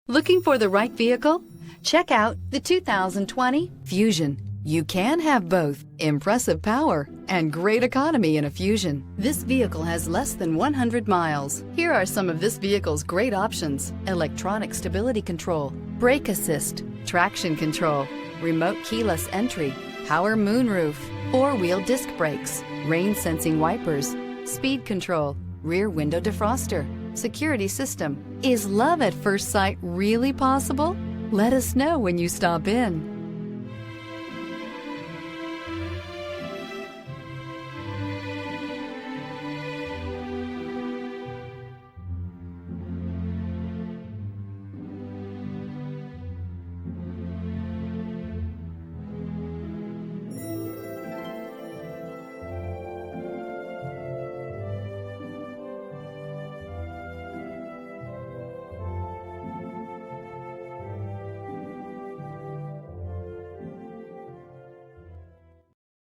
Looking for the right vehicle? Check out the 2020 Fusion. You can have both impressive power and great economy in a Fusion. This vehicle has less than 100 miles. Here are some of this vehicle's great options: electronic stability control, brake assist, traction control, remote keyless entry, power moonroof, four-wheel disc brakes, rain sensing wipers, speed control, rear window defroster, security system. Is love at first sight really possible? Let us know when you stop in.